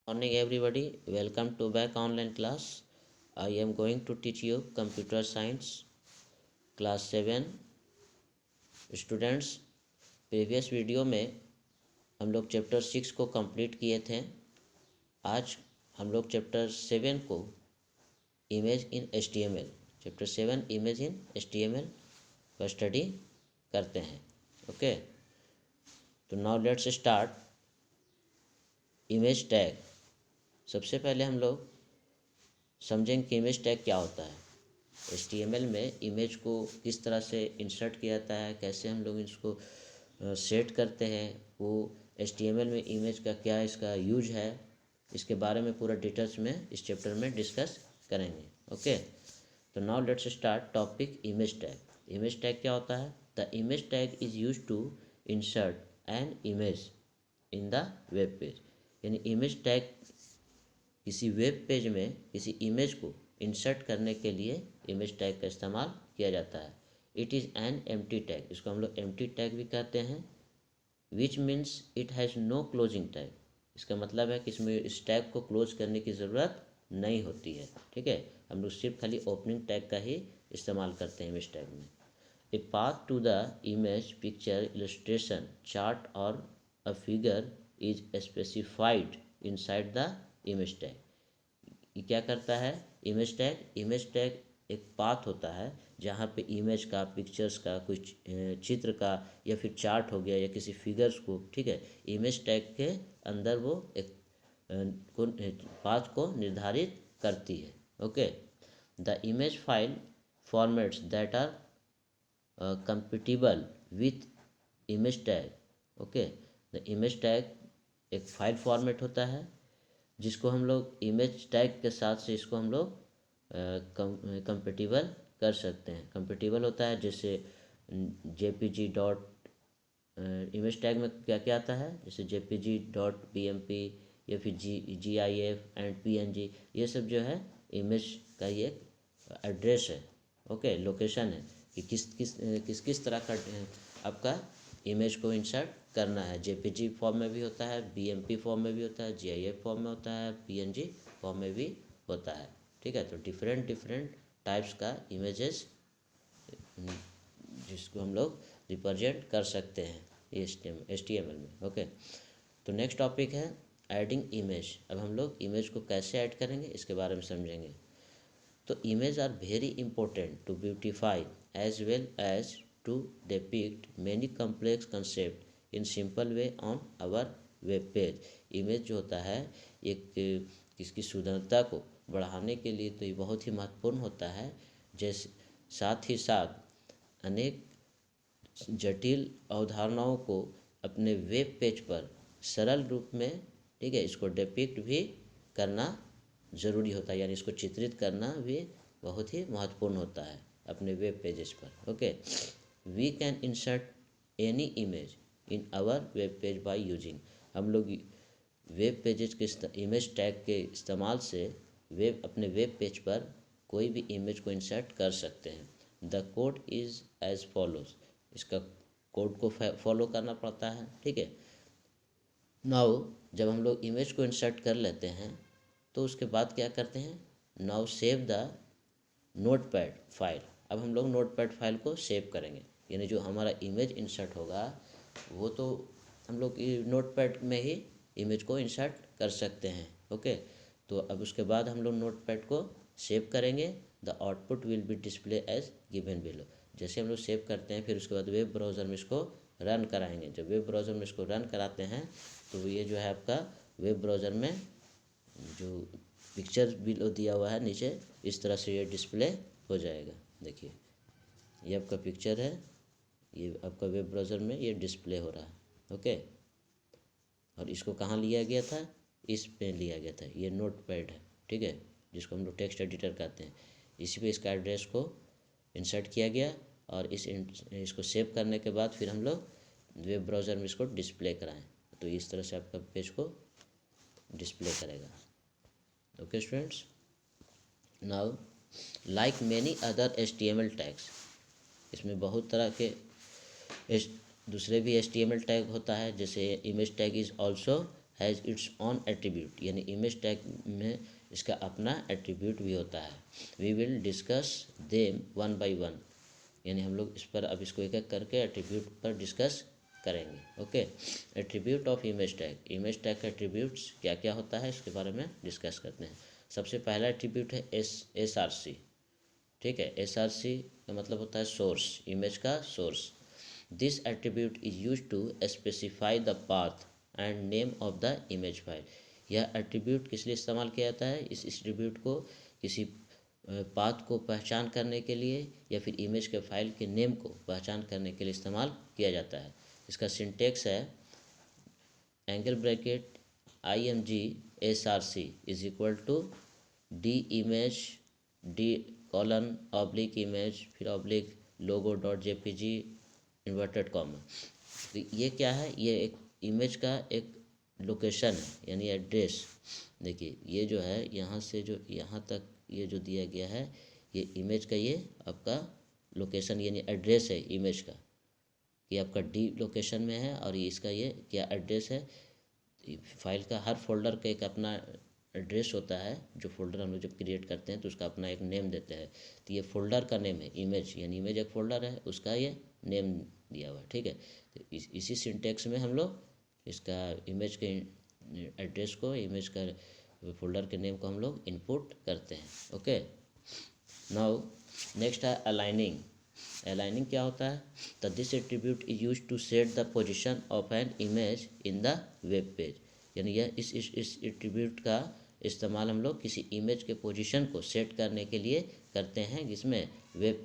Morning everybody, welcome to back online class. I am going to teach you computer science class 7 students. Previous video में हम लोग chapter 6 को complete किए थे। आज हम लोग चैप्टर 7 को image in HTML chapter 7 image in HTML का स्टडी करते हैं। ओके, तो now let's start. Image tag. सबसे पहले हम लोग समझेंगे कि इमेज टैग क्या होता है। HTML में इमेज को किस तरह से इंसर्ट किया जाता है, कैसे हम लोग इसको सेट करते हैं, वो HTML में इमेज का क्या इसका यूज है, इसके बारे में पूरा डिटेल्स में इस चैप्टर में डिस्कस करेंगे। ओके, तो now let's start topic image tag. Image tag क्या होता है? The image tag is use to insert an image in the web page. यानी इमेज टैग किसी वेब पेज में किसी इमेज को इंसर्ट करने के लिए इमेज टैग का इस्तेमाल किया जाता है। It is an empty tag, इसको हम लोग एम्प्टी टैग भी कहते हैं। Which means it has no closing tag. इसका मतलब है कि इसमें इस टैग को क्लोज करने की ज़रूरत नहीं होती है। ठीक है, हम लोग सिर्फ खाली ओपनिंग टैग का ही इस्तेमाल करते हैं इमेज टैग में। A path to the image, picture, illustration, chart और a figure is specified inside the image tag. ये क्या करता है? इमेज टैग एक पाथ होता है जहाँ पे इमेज का, पिक्चर्स का, कुछ चित्र का या फिर चार्ट हो गया या किसी फिगर्स को, ठीक है, इमेज टैग के अंदर वो एक पाथ को निर्धारित करती है। Okay, the image file formats that are compatible with image tag। Okay, the image tag एक फाइल फॉर्मेट होता है जिसको हम लोग इमेज टैग के साथ से इसको हम लोग कंपेटिबल कर सकते हैं। कंपेटिबल होता है जैसे JPG डॉट, इमेज टैग में क्या क्या आता है, जैसे JPG डॉट PMP या फिर GIF एंड PNG, ये सब जो है इमेज का ये एड्रेस है। ओके, लोकेशन है कि किस किस तरह का आपका इमेज को इंसर्ट करना है। JPG फॉर्म में भी होता है, BMP फॉर्म में भी होता है, GIF फॉर्म में होता है, PNG फॉर्म में भी होता है। ठीक है, तो डिफरेंट टाइप्स का इमेजेस जिसको हम लोग रिप्रेजेंट कर सकते हैं HTML में। ओके, तो नेक्स्ट टॉपिक है ऐडिंग इमेज। अब हम लोग इमेज को कैसे ऐड करेंगे इसके बारे में समझेंगे। तो image are very important to beautify as well as to depict many complex concept in simple way on our web page. Image जो होता है एक इसकी सुंदरता को बढ़ाने के लिए तो ये बहुत ही महत्वपूर्ण होता है। जैसे साथ ही साथ अनेक जटिल अवधारणाओं को अपने वेब पेज पर सरल रूप में, ठीक है, इसको डिपिक्ट भी करना ज़रूरी होता है, यानी इसको चित्रित करना भी बहुत ही महत्वपूर्ण होता है अपने वेब पेजेस पर। Okay, we can insert any image in our web page by using. हम लोग वेब पेजेस के इमेज टैग के इस्तेमाल से अपने वेब पेज पर कोई भी इमेज को इंसर्ट कर सकते हैं। The code is as follows. इसका कोड को फॉलो करना पड़ता है। ठीक है, नाउ जब हम लोग इमेज को इंसर्ट कर लेते हैं तो उसके बाद क्या करते हैं, now save the notepad file. अब हम लोग नोटपैड फाइल को सेव करेंगे, यानी जो हमारा इमेज इंसर्ट होगा वो तो हम लोग नोटपैड में ही इमेज को इंसर्ट कर सकते हैं। ओके, तो अब उसके बाद हम लोग नोटपैड को सेव करेंगे। The output will be display as given below. जैसे हम लोग सेव करते हैं फिर उसके बाद वेब ब्राउज़र में इसको रन कराएंगे। जब वेब ब्राउज़र में इसको रन कराते हैं तो ये जो है आपका वेब ब्राउज़र में जो पिक्चर बिलो दिया हुआ है नीचे, इस तरह से ये डिस्प्ले हो जाएगा। देखिए ये आपका पिक्चर है, ये आपका वेब ब्राउज़र में ये डिस्प्ले हो रहा है। ओके, और इसको कहाँ लिया गया था? इस पे लिया गया था, ये नोटपैड है, ठीक है, जिसको हम लोग टेक्स्ट एडिटर कहते हैं। इसी पे इसका एड्रेस को इंसर्ट किया गया और इसको सेव करने के बाद फिर हम लोग वेब ब्राउज़र में इसको डिस्प्ले कराएं तो इस तरह से आपका पेज को डिस्प्ले करेगा। Okay students, now like many other HTML tags, इसमें बहुत तरह के दूसरे भी HTML टैग होता है। जैसे image tag is also has its own attribute, यानी इमेज टैग में इसका अपना एट्रीब्यूट भी होता है। We will discuss them one by one, यानी हम लोग इस पर अब इसको एक एक करके एट्रीब्यूट पर डिस्कस करेंगे। Okay, attribute of image tag, image tag का एट्रीब्यूट्स क्या क्या होता है इसके बारे में डिस्कस करते हैं। सबसे पहला एट्रीब्यूट है SRC। ठीक है, SRC का मतलब होता है सोर्स, इमेज का source. This attribute is use to specify the path and name of the image file. यह एट्रीब्यूट किस लिए इस्तेमाल किया जाता है? इस एट्रीब्यूट को किसी पाथ को पहचान करने के लिए या फिर इमेज के फाइल के नेम को पहचान करने के लिए इस्तेमाल किया जाता है। इसका सिंटेक्स है angle bracket IMG SRC is equal to D image D colon oblique image फिर oblique logo dot JPG inverted comma. तो ये क्या है? ये एक इमेज का एक लोकेशन है, यानी एड्रेस। देखिए ये जो है यहाँ से जो यहाँ तक ये जो दिया गया है, ये इमेज का ये आपका लोकेशन यानी एड्रेस है इमेज का। ये आपका D लोकेशन में है और ये इसका ये क्या एड्रेस है। फाइल का हर फोल्डर का एक अपना एड्रेस होता है। जो फोल्डर हम लोग जब क्रिएट करते हैं तो उसका अपना एक नेम देते हैं। तो ये फोल्डर का नेम है इमेज, यानी इमेज एक फोल्डर है, उसका ये नेम दिया हुआ है। ठीक है, तो इसी सिंटेक्स में हम लोग इसका इमेज के एड्रेस को, इमेज का फोल्डर के नेम को हम लोग इनपुट करते हैं। ओके, नाउ नेक्स्ट है अलाइनिंग। अलाइनिंग क्या होता है? तो this attribute is use to set the position of an image in the web page, यानी यह इस एट्रीब्यूट का इस्तेमाल हम लोग किसी इमेज के पोजीशन को सेट करने के लिए करते हैं, जिसमें वेब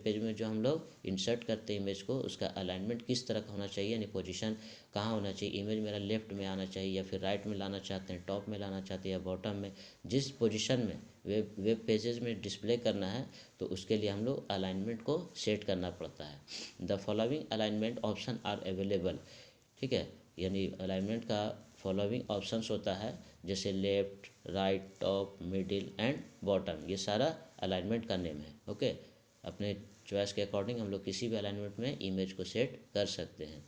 पेज में जो हम लोग इंसर्ट करते हैं इमेज को, उसका अलाइनमेंट किस तरह का होना चाहिए, यानी पोजीशन कहाँ होना चाहिए। इमेज मेरा लेफ्ट में आना चाहिए या फिर राइट में लाना चाहते हैं, टॉप में लाना चाहते हैं या बॉटम में, जिस पोजीशन में वेब पेजेस में डिस्प्ले करना है तो उसके लिए हम लोग अलाइनमेंट को सेट करना पड़ता है। The following alignment option are available. ठीक है, यानी अलाइनमेंट का फॉलोइंग ऑप्शंस होता है, जैसे left, right, top, middle and bottom. ये सारा अलाइनमेंट का नेम है। ओके, अपने चॉइस के अकॉर्डिंग हम लोग किसी भी अलाइनमेंट में इमेज को सेट कर सकते हैं।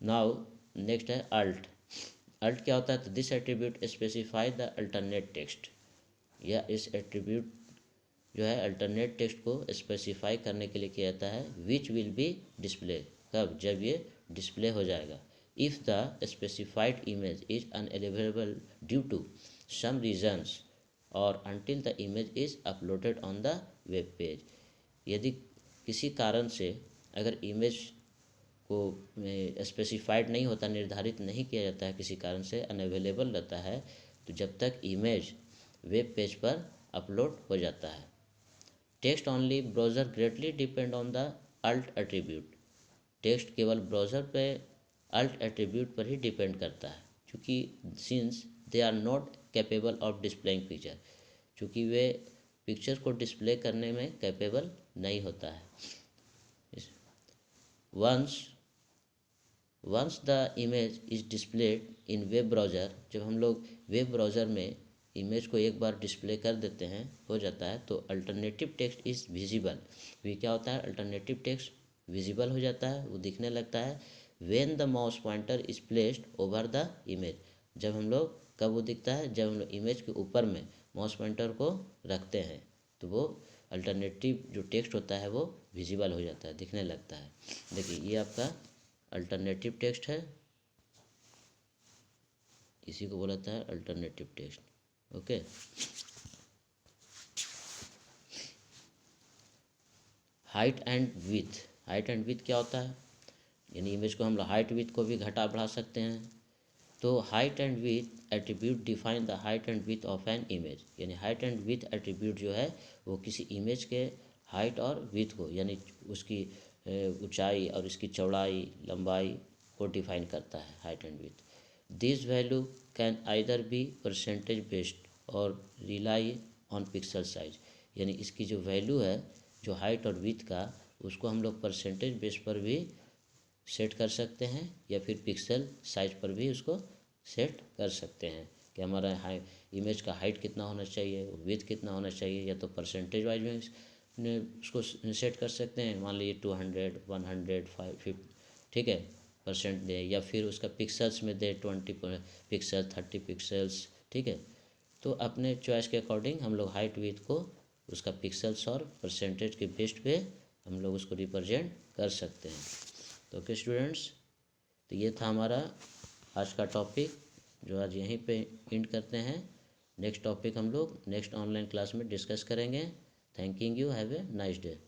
नाउ नेक्स्ट है अल्ट। अल्ट क्या होता है? तो this attribute specify the alternate text. यह इस एट्रीब्यूट जो है अल्टरनेट टेक्स्ट को स्पेसिफाई करने के लिए किया जाता है, विच विल बी डिस्प्ले। कब? जब ये डिस्प्ले हो जाएगा। If the specified image is unavailable due to some reasons और until the image is uploaded on the web page. यदि किसी कारण से अगर इमेज को स्पेसिफाइड नहीं होता, निर्धारित नहीं किया जाता है, किसी कारण से अनअवेलेबल रहता है, तो जब तक इमेज वेब पेज पर अपलोड हो जाता है। Text only browser greatly depend on the alt attribute. Text केवल ब्राउज़र पे अल्ट एट्रीब्यूट पर ही डिपेंड करता है, क्योंकि since they are not capable of displaying picture, क्योंकि वे पिक्चर को डिस्प्ले करने में कैपेबल नहीं होता है। Once the image is displayed in web browser, जब हम लोग वेब ब्राउज़र में इमेज को एक बार डिस्प्ले कर देते हैं, हो जाता है, तो अल्टरनेटिव टेक्स्ट इज़ विजिबल। वे क्या होता है? अल्टरनेटिव टेक्स्ट विजिबल हो जाता है, वो दिखने लगता है। When the mouse pointer is placed over the image, जब हम लोग, कब वो दिखता है? जब हम लोग इमेज के ऊपर में माउस पॉइंटर को रखते हैं, तो वो अल्टरनेटिव जो टेक्स्ट होता है वो विजिबल हो जाता है, दिखने लगता है। देखिए ये आपका अल्टरनेटिव टेक्स्ट है, इसी को बोला जाता है alternative text. Okay, height and with. Height and with क्या होता है? यानी इमेज को हम लोग हाइट विथ को भी घटा बढ़ा सकते हैं। तो height and with attribute define the height and width of an image, यानी हाइट एंड विथ एट्रीब्यूट जो है वो किसी इमेज के हाइट और विथ को, यानी उसकी ऊंचाई और इसकी चौड़ाई, लंबाई को डिफाइन करता है, height and width. This value can either be percentage based or rely on pixel size, यानी इसकी जो वैल्यू है, जो हाइट और विथ का, उसको हम लोग परसेंटेज बेस पर भी सेट कर सकते हैं या फिर पिक्सल साइज पर भी उसको सेट कर सकते हैं कि हमारा इमेज का हाइट कितना होना चाहिए, विथ कितना होना चाहिए, या तो परसेंटेज वाइज में उसको सेट कर सकते हैं। मान लीजिए 200, 100, 550, ठीक है, परसेंट दे, या फिर उसका पिक्सल्स में दे 20 पिक्सल 30 पिक्सल्स, ठीक है। तो अपने चॉइस के अकॉर्डिंग हम लोग हाइट विड्थ को उसका पिक्सल्स और परसेंटेज के बेस्ड पे हम लोग उसको रिप्रेजेंट कर सकते हैं। तो ओके स्टूडेंट्स, तो ये था हमारा आज का टॉपिक, जो आज यहीं पे एंड करते हैं। नेक्स्ट टॉपिक हम लोग नेक्स्ट ऑनलाइन क्लास में डिस्कस करेंगे। Thanking you, have a nice day.